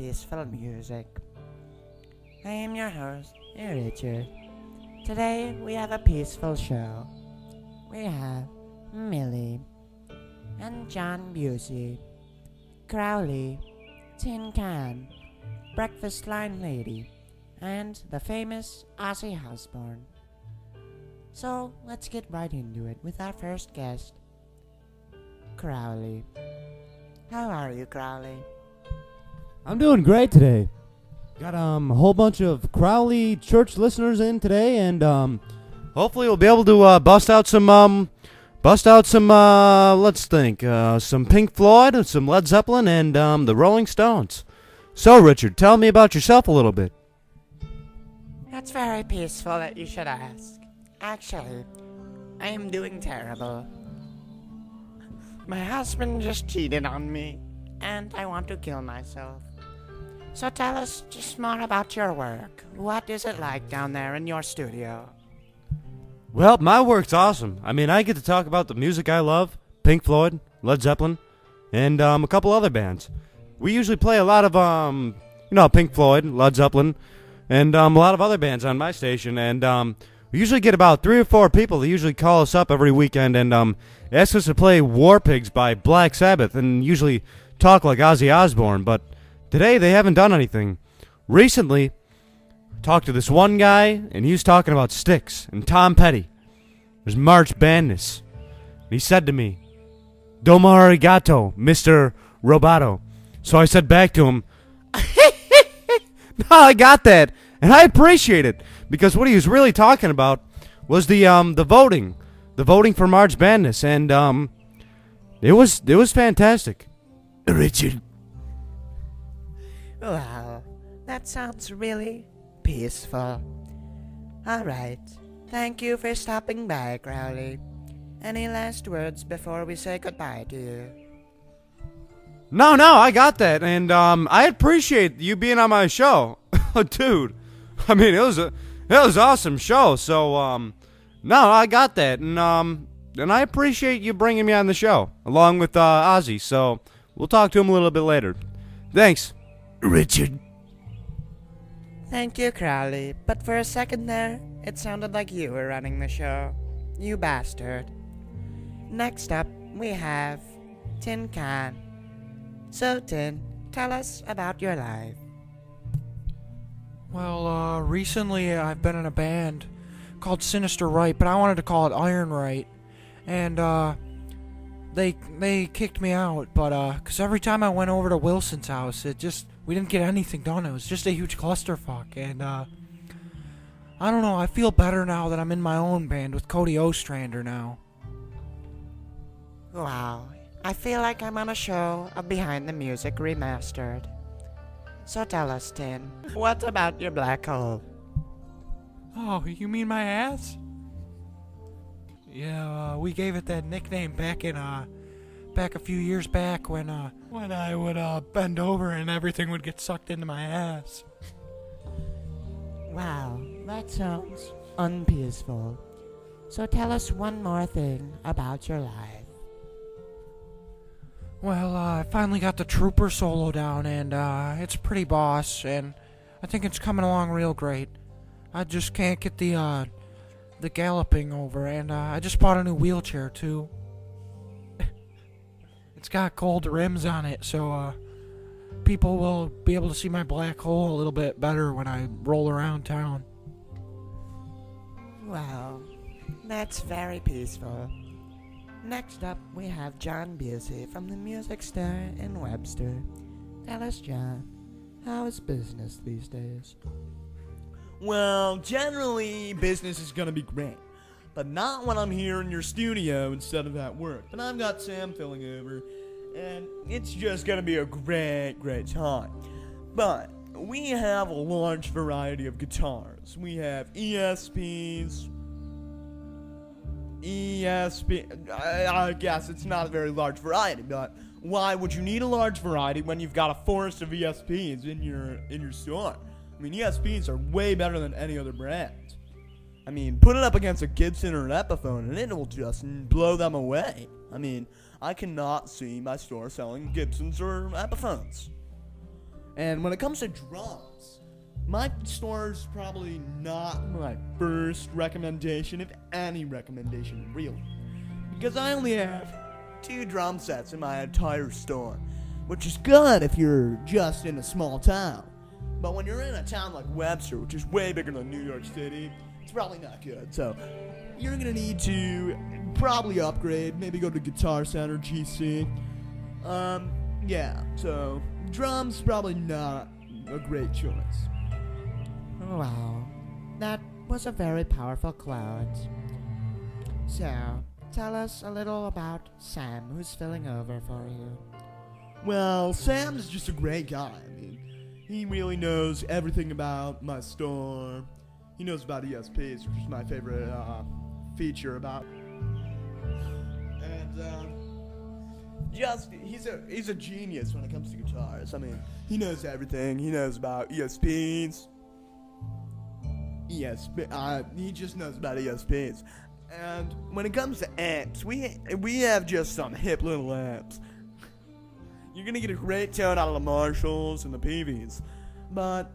peaceful music. I am your host, Richard. Today we have a peaceful show. We have Millie and John Busey, Crowley, Tin Can, Breakfast Line Lady, and the famous Ozzy Osbourne. So let's get right into it with our first guest, Crowley. How are you, Crowley? I'm doing great today. Got a whole bunch of Crowley church listeners in today, and hopefully we'll be able to bust out some let's think, some Pink Floyd, some Led Zeppelin, and the Rolling Stones. So, Richard, tell me about yourself a little bit. That's very peaceful that you should ask. Actually, I am doing terrible. My husband just cheated on me, and I want to kill myself. So tell us just more about your work. What is it like down there in your studio? Well, my work's awesome. I mean, I get to talk about the music I love, Pink Floyd, Led Zeppelin, and a couple other bands. We usually play a lot of, Pink Floyd, Led Zeppelin, and a lot of other bands on my station, and we usually get about 3 or 4 people that usually call us up every weekend and ask us to play War Pigs by Black Sabbath and usually talk like Ozzy Osbourne, but today they haven't done anything. Recently, I talked to this one guy, and he was talking about Styx and Tom Petty. There's March Madness. And he said to me, "Domo arigato, Mr. Roboto." So I said back to him, "No, I got that, and I appreciate it." Because what he was really talking about was the voting for March Madness, and it was fantastic. Richard. Wow, that sounds really peaceful. Alright, thank you for stopping by, Crowley. Any last words before we say goodbye to you? No, I got that, and I appreciate you being on my show. Dude, I mean, it was an awesome show, so, no, I got that, and I appreciate you bringing me on the show, along with Ozzy, so we'll talk to him a little bit later. Thanks, Richard. Thank you, Crowley, but for a second there, it sounded like you were running the show. You bastard. Next up, we have Tin Can. So, Tin, tell us about your life. Well, recently I've been in a band called Sinister Right, but I wanted to call it Iron Right, and they kicked me out, but cause every time I went over to Wilson's house, we didn't get anything done. It was just a huge clusterfuck, and I don't know. I feel better now that I'm in my own band with Cody Ostrander now. Wow, I feel like I'm on a show of Behind the Music Remastered. So tell us, Tin, what about your black hole? Oh, you mean my ass? Yeah, we gave it that nickname back a few years back when I would bend over and everything would get sucked into my ass. Wow, that sounds unpeaceful. So tell us one more thing about your life. Well, I finally got the Trooper solo down, and it's pretty boss, and I think it's coming along real great. I just can't get the galloping over, and I just bought a new wheelchair too. It's got gold rims on it, so people will be able to see my black hole a little bit better when I roll around town. Wow, that's very peaceful. Next up, we have John Busey from the Music Store in Webster. Tell us, John, how is business these days? Well, generally, business is gonna be great. But not when I'm here in your studio instead of at work. But I've got Sam filling over, and it's just gonna be a great time. But we have a large variety of guitars. We have ESPs, I guess it's not a very large variety, but why would you need a large variety when you've got a forest of ESPs in your store? I mean, ESPs are way better than any other brand. I mean, put it up against a Gibson or an Epiphone and it will just blow them away. I mean, I cannot see my store selling Gibsons or Epiphones. And when it comes to drums, my store's probably not my first recommendation, if any recommendation, really. Because I only have 2 drum sets in my entire store, which is good if you're just in a small town. But when you're in a town like Webster, which is way bigger than New York City, it's probably not good. So you're going to need to probably upgrade, maybe go to Guitar Center, GC. Yeah, so drums probably not a great choice. Wow, that was a very powerful quote. So, tell us a little about Sam, who's filling over for you. Well, Sam's just a great guy. I mean, he really knows everything about my store. He knows about ESPs, which is my favorite feature about. And he's a genius when it comes to guitars. I mean, he knows everything. He knows about ESPs. He just knows about ESPs. And when it comes to amps, we have just some hip little amps. You're gonna get a great tone out of the Marshalls and the Peavies, but